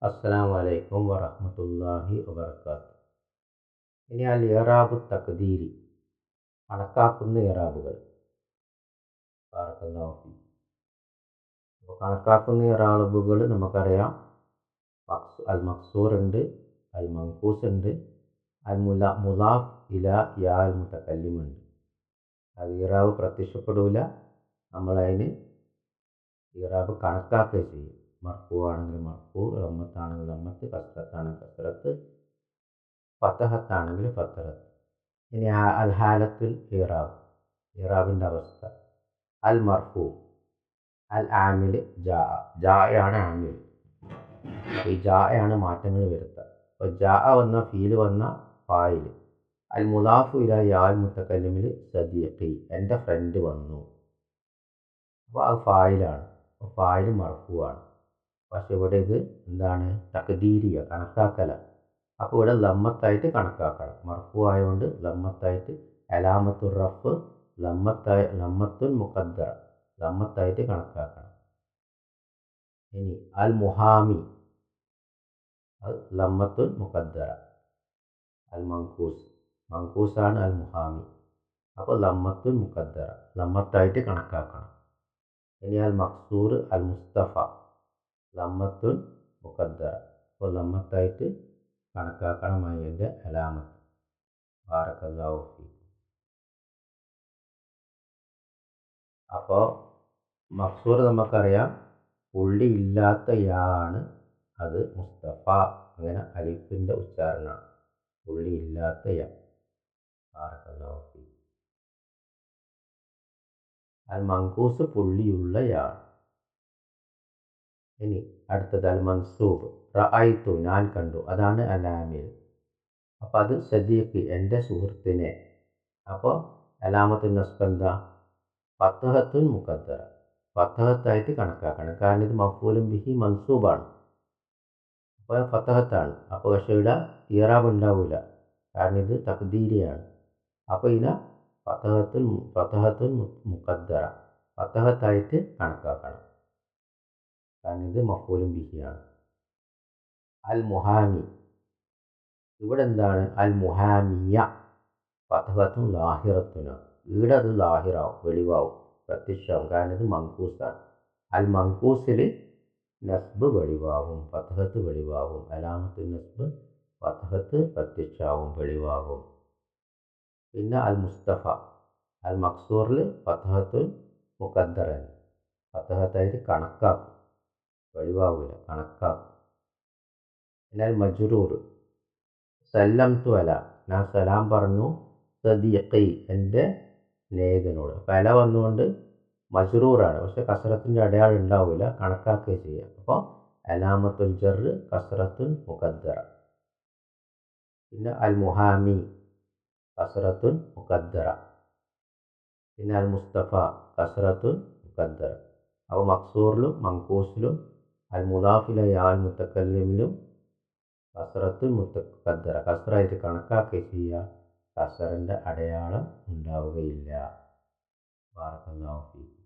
അസ്സലാമു അലൈക്കും വറഹ്മത്തുള്ളാഹി വബറകാതുഹു. ഇനി അൽ ഇറാബു തഖ്ദീരി, കണക്കാക്കുന്ന ഇറാബുകൾ. ബാറക്കല്ലാഹു ഫീക്. അപ്പോൾ കണക്കാക്കുന്ന ഇറാബുകൾ നമുക്കറിയാം. അൽ മക്സൂർ ഉണ്ട്, അൽ മൻകൂസ് ഉണ്ട്, അൽ മുലാഫ് ഇലാ യാ അൽ മുതകല്ലിം ഉണ്ട്. അത് ഇറാബ് പ്രത്യക്ഷപ്പെടില്ല, നമ്മളതിന് ഇറാബ് കണക്കാക്കുക ചെയ്യും. മർഫൂ ആണെങ്കിൽ മർഫൂ, ലമ്മത്താണെങ്കിൽ ലമ്മത്ത്, കസ്റത്താണെങ്കിൽ കസ്റത്ത്, ഫതഹത്താണെങ്കിൽ ഫതഹത്ത്. ഇനി അൽ ഹാലത്തുൽ ഇറാബ്, ഇറാബിൻ്റെ അവസ്ഥ. അൽ മർഫൂ, അൽ ആമിൽ ജാ, ജായാണ് ആമിൽ. ഈ ജായാണ് മാറ്റങ്ങൾ വരുത്തുക. അപ്പോൾ ജാ വന്ന ഫീൽ വന്ന ഫായിൽ. അൽ മുലാഫു ഇലാ യാ അൽ മുതകല്ലിമിൽ സദീഖി, എൻ്റെ ഫ്രണ്ട് വന്നു. അപ്പോൾ അത് ഫായിലാണ്. അപ്പോൾ ഫായിൽ മർഫൂ ആണ്. പക്ഷെ ഇവിടെ ഇത് എന്താണ്? തഖ്ദീരിയ, കണക്കാക്കല. അപ്പോൾ ഇവിടെ ലമ്മത്തായിട്ട് കണക്കാക്കണം. മർഫൂ ആയതുകൊണ്ട് ലമ്മത്തായിട്ട്. അലാമത്തുർ റഫ് ലമ്മത്തുൻ മുഖദ്ദറ, ലമ്മത്തായിട്ട് കണക്കാക്കണം. ഇനി അൽ മുഹാമി, അത് ലമ്മത്തുൻ മുഖദ്ദറ. അൽ മൻകൂസ്, മൻകൂസാണ് അൽ മുഹാമി. അപ്പോൾ ലമ്മത്തുൻ മുഖദ്ദറ, ലമ്മത്തായിട്ട് കണക്കാക്കണം. ഇനി അൽ മക്സൂർ അൽ മുസ്തഫ, ലമ്മത്തുൻ മുഖദ്ദറ. അപ്പോൾ ലമ്മത്തായിട്ട് കണക്കാക്കണം അതിൻ്റെ അലാമത്ത്. ബാറക്കല്ലാഹു ഫീക്. അപ്പോൾ മക്സൂർ നമുക്കറിയാം, പുള്ളി ഇല്ലാത്ത യാ ആണ്, അത് മുസ്തഫ. അങ്ങനെ അലിഫിൻ്റെ ഉച്ചാരണമാണ്, പുള്ളി ഇല്ലാത്ത യാ. ബാറക്കല്ലാഹു ഫീക്. അൽ മൻകൂസ് പുള്ളിയുള്ള യാ. ഇനി അടുത്തത് അൽ മൻസൂബ്. റഅയ്തു, ഞാൻ കണ്ടു, അതാണ് അൽ ആമിൽ. അപ്പോൾ അത് സദീഖി, എൻ്റെ സുഹൃത്തിനെ. അപ്പോൾ അലാമത്തുൻ നസ്ബ് എന്താ? ഫതഹത്തുൻ മുഖദ്ദറ, ഫതഹത്തായിട്ട് കണക്കാക്കണം. കാരണം ഇത് മഫ്ഊലുൻ ബിഹി മൻസൂബാണ്, അപ്പോൾ ഫതഹത്താണ്. അപ്പോൾ പക്ഷേ ഇവിടെ ഇറാബ് ഉണ്ടാവില്ല, കാരണം ഇത് തഖ്ദീരിയാണ്. അപ്പോൾ ഇതിനെ ഫതഹത്തുൻ മുഖദ്ദറ, ഫതഹത്തായിട്ട് കണക്കാക്കണം, കാരണം ഇത് മഫ്ഊലുൻ ബിഹിയാണ്. അൽ മുഹാമി, ഇവിടെ എന്താണ്? അൽ മുഹാമിയ, ഫതഹത്തുൻ ലാഹിറത്തുന. ഇവിടെ അത് ലാഹിറാവും, വെളിവാവും, പ്രത്യക്ഷമാവും, കാരണം ഇത് മൻകൂസാണ്. അൽ മൻകൂസിൽ നസ്ബ് വെളിവാകും, ഫതഹത്ത് വെളിവാകും. അലാമത്തുൻ നസ്ബ് ഫതഹത്ത് പ്രത്യക്ഷമാവും, വെളിവാകും. പിന്നെ അൽ മുസ്തഫ, അൽ മക്സൂറിൽ ഫതഹത്തുൻ മുഖദ്ദറ, ഫതഹത്തായിട്ട് കണക്കാക്കും, വെളിവാകില്ല, കണക്കാക്കും. പിന്നെ അൽ മജ്റൂർ, സല്ലംതു അല, ഞാൻ സലാം പറഞ്ഞു സദീഖി, എൻ്റെ സ്നേഹിതനോട്. അപ്പോൾ അല വന്നുകൊണ്ട് മജ്റൂറാണ്, പക്ഷെ കസ്റത്തിൻ്റെ അടയാളം ഉണ്ടാവില്ല, കണക്കാക്കുകയും ചെയ്യാം. അപ്പോൾ അലാമത്തുൽ ജർ കസ്റത്തുൻ മുഖദ്ദറ. പിന്നെ അൽ മുഹാമി, കസ്റത്തുൻ മുഖദ്ദറ. പിന്നെ അൽ മുസ്തഫ, കസ്റത്തുൻ മുഖദ്ദറ. അപ്പോൾ മക്സൂറിലും മൻകൂസിലും അൽ മുലാഫില യാ അൽ മുതകല്ലിമിലും കസ്റത്തുൻ മുഖദ്ദറ, കസ്റായിട്ട് കണക്കാക്കുകയും ചെയ്യുക, കസ്റിൻ്റെ അടയാളം ഉണ്ടാവുകയില്ല. ബാറക്കല്ലാഹു ഫീക്.